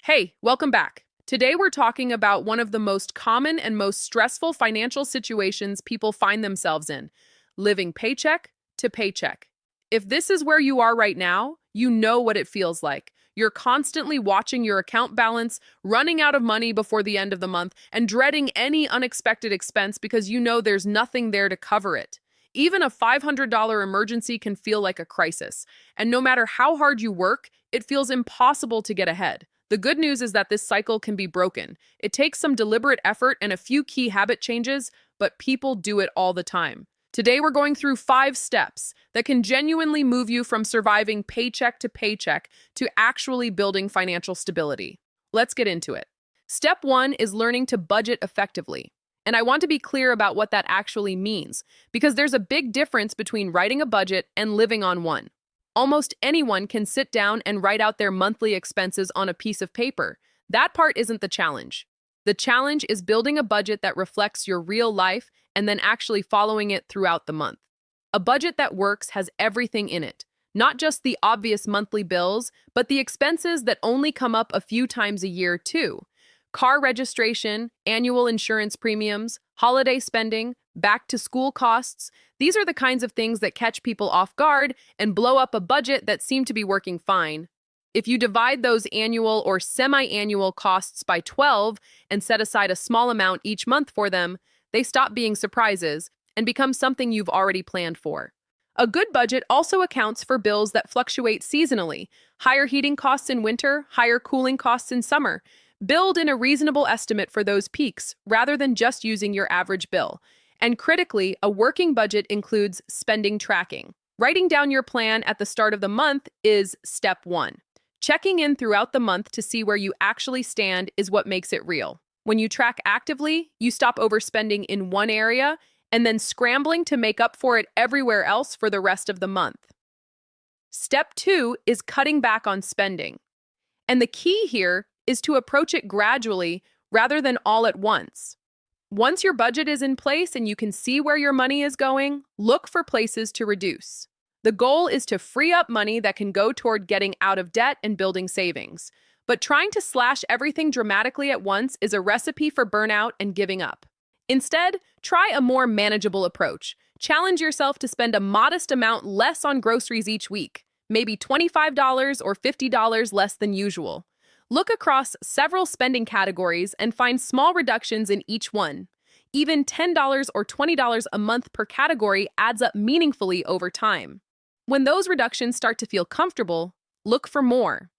Hey, welcome back. Today we're talking about one of the most common and most stressful financial situations people find themselves in, living paycheck to paycheck. If this is where you are right now, you know what it feels like. You're constantly watching your account balance, running out of money before the end of the month, and dreading any unexpected expense because you know there's nothing there to cover it. Even a $500 emergency can feel like a crisis, and no matter how hard you work, it feels impossible to get ahead. The good news is that this cycle can be broken. It takes some deliberate effort and a few key habit changes, but people do it all the time. Today, we're going through 5 steps that can genuinely move you from surviving paycheck to paycheck to actually building financial stability. Let's get into it. Step 1 is learning to budget effectively. And I want to be clear about what that actually means, because there's a big difference between writing a budget and living on one. Almost anyone can sit down and write out their monthly expenses on a piece of paper. That part isn't the challenge. The challenge is building a budget that reflects your real life and then actually following it throughout the month. A budget that works has everything in it, not just the obvious monthly bills, but the expenses that only come up a few times a year too. Car registration, annual insurance premiums, holiday spending, back-to-school costs. These are the kinds of things that catch people off guard and blow up a budget that seemed to be working fine. If you divide those annual or semi-annual costs by 12 and set aside a small amount each month for them, they stop being surprises and become something you've already planned for. A good budget also accounts for bills that fluctuate seasonally: higher heating costs in winter, higher cooling costs in summer. Build in a reasonable estimate for those peaks rather than just using your average bill. And critically, a working budget includes spending tracking. Writing down your plan at the start of the month is step 1. Checking in throughout the month to see where you actually stand is what makes it real. When you track actively, you stop overspending in one area and then scrambling to make up for it everywhere else for the rest of the month. Step 2 is cutting back on spending. And the key here is to approach it gradually rather than all at once. Once your budget is in place and you can see where your money is going, look for places to reduce. The goal is to free up money that can go toward getting out of debt and building savings. But trying to slash everything dramatically at once is a recipe for burnout and giving up. Instead, try a more manageable approach. Challenge yourself to spend a modest amount less on groceries each week, maybe $25 or $50 less than usual. Look across several spending categories and find small reductions in each one. Even $10 or $20 a month per category adds up meaningfully over time. When those reductions start to feel comfortable, look for more.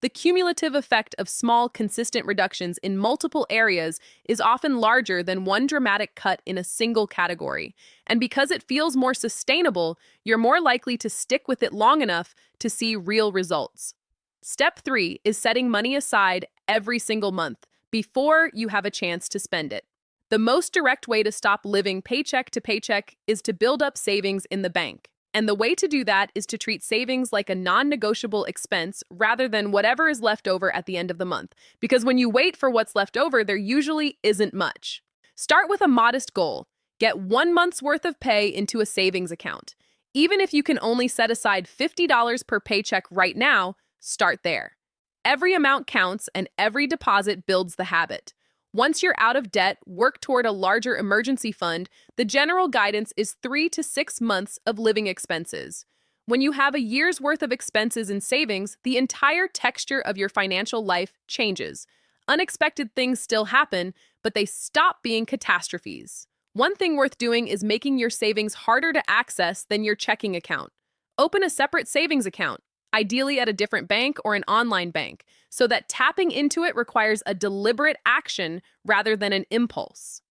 The cumulative effect of small, consistent reductions in multiple areas is often larger than one dramatic cut in a single category. And because it feels more sustainable, you're more likely to stick with it long enough to see real results. Step 3 is setting money aside every single month before you have a chance to spend it. The most direct way to stop living paycheck to paycheck is to build up savings in the bank. And the way to do that is to treat savings like a non-negotiable expense rather than whatever is left over at the end of the month. Because when you wait for what's left over, there usually isn't much. Start with a modest goal. Get 1 month's worth of pay into a savings account. Even if you can only set aside $50 per paycheck right now, start there. Every amount counts and every deposit builds the habit. Once you're out of debt, work toward a larger emergency fund. The general guidance is 3 to 6 months of living expenses. When you have a year's worth of expenses and savings, the entire texture of your financial life changes. Unexpected things still happen, but they stop being catastrophes. One thing worth doing is making your savings harder to access than your checking account. Open a separate savings account, ideally at a different bank or an online bank, so that tapping into it requires a deliberate action rather than an impulse.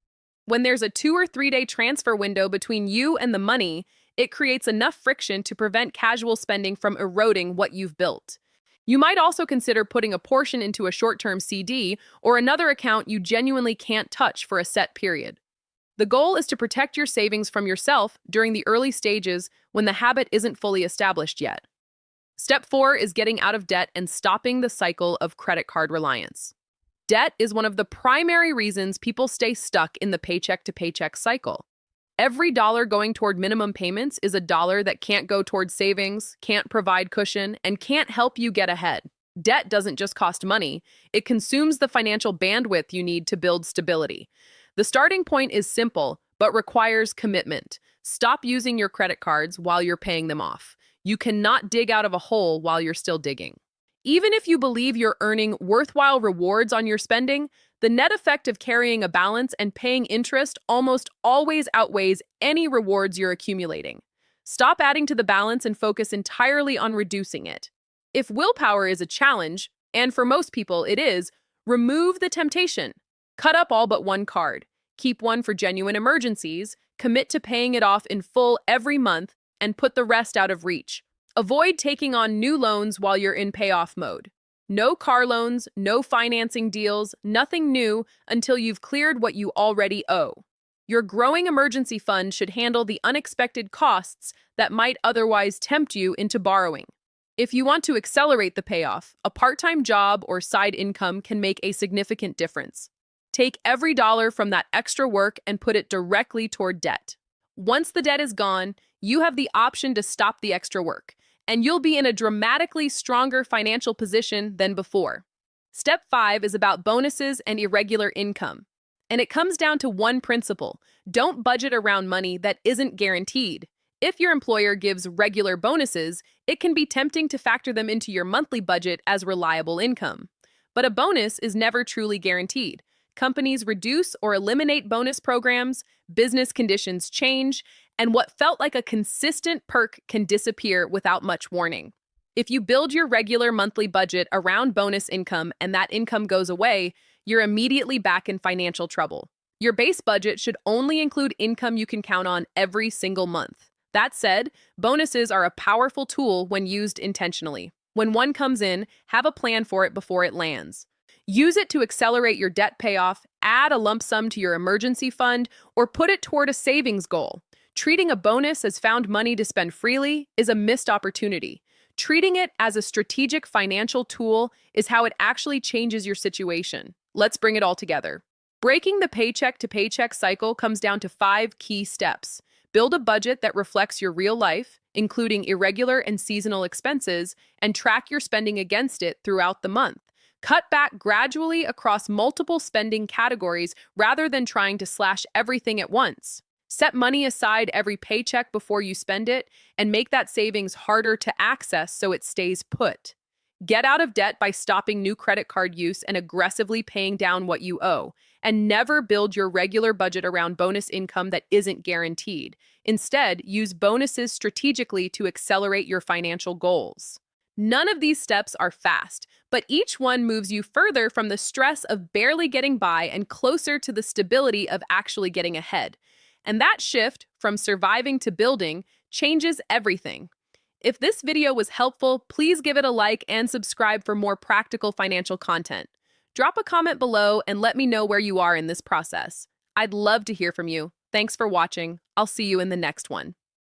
When there's a 2 or 3 day transfer window between you and the money, it creates enough friction to prevent casual spending from eroding what you've built. You might also consider putting a portion into a short-term CD or another account you genuinely can't touch for a set period. The goal is to protect your savings from yourself during the early stages when the habit isn't fully established yet. Step 4 is getting out of debt and stopping the cycle of credit card reliance. Debt is one of the primary reasons people stay stuck in the paycheck-to-paycheck cycle. Every dollar going toward minimum payments is a dollar that can't go toward savings, can't provide cushion, and can't help you get ahead. Debt doesn't just cost money, it consumes the financial bandwidth you need to build stability. The starting point is simple, but requires commitment. Stop using your credit cards while you're paying them off. You cannot dig out of a hole while you're still digging. Even if you believe you're earning worthwhile rewards on your spending, the net effect of carrying a balance and paying interest almost always outweighs any rewards you're accumulating. Stop adding to the balance and focus entirely on reducing it. If willpower is a challenge, and for most people it is, remove the temptation. Cut up all but one card. Keep one for genuine emergencies, commit to paying it off in full every month, and put the rest out of reach. Avoid taking on new loans while you're in payoff mode. No car loans, no financing deals, nothing new until you've cleared what you already owe. Your growing emergency fund should handle the unexpected costs that might otherwise tempt you into borrowing. If you want to accelerate the payoff, a part-time job or side income can make a significant difference. Take every dollar from that extra work and put it directly toward debt. Once the debt is gone, you have the option to stop the extra work, and you'll be in a dramatically stronger financial position than before. Step 5 is about bonuses and irregular income. And it comes down to one principle: don't budget around money that isn't guaranteed. If your employer gives regular bonuses, it can be tempting to factor them into your monthly budget as reliable income. But a bonus is never truly guaranteed. Companies reduce or eliminate bonus programs, business conditions change, and what felt like a consistent perk can disappear without much warning. If you build your regular monthly budget around bonus income and that income goes away, you're immediately back in financial trouble. Your base budget should only include income you can count on every single month. That said, bonuses are a powerful tool when used intentionally. When one comes in, have a plan for it before it lands. Use it to accelerate your debt payoff, add a lump sum to your emergency fund, or put it toward a savings goal. Treating a bonus as found money to spend freely is a missed opportunity. Treating it as a strategic financial tool is how it actually changes your situation. Let's bring it all together. Breaking the paycheck-to-paycheck cycle comes down to 5 key steps. Build a budget that reflects your real life, including irregular and seasonal expenses, and track your spending against it throughout the month. Cut back gradually across multiple spending categories rather than trying to slash everything at once. Set money aside every paycheck before you spend it, and make that savings harder to access so it stays put. Get out of debt by stopping new credit card use and aggressively paying down what you owe. And never build your regular budget around bonus income that isn't guaranteed. Instead, use bonuses strategically to accelerate your financial goals. None of these steps are fast, but each one moves you further from the stress of barely getting by and closer to the stability of actually getting ahead. And that shift from surviving to building changes everything. If this video was helpful, please give it a like and subscribe for more practical financial content. Drop a comment below and let me know where you are in this process. I'd love to hear from you. Thanks for watching. I'll see you in the next one.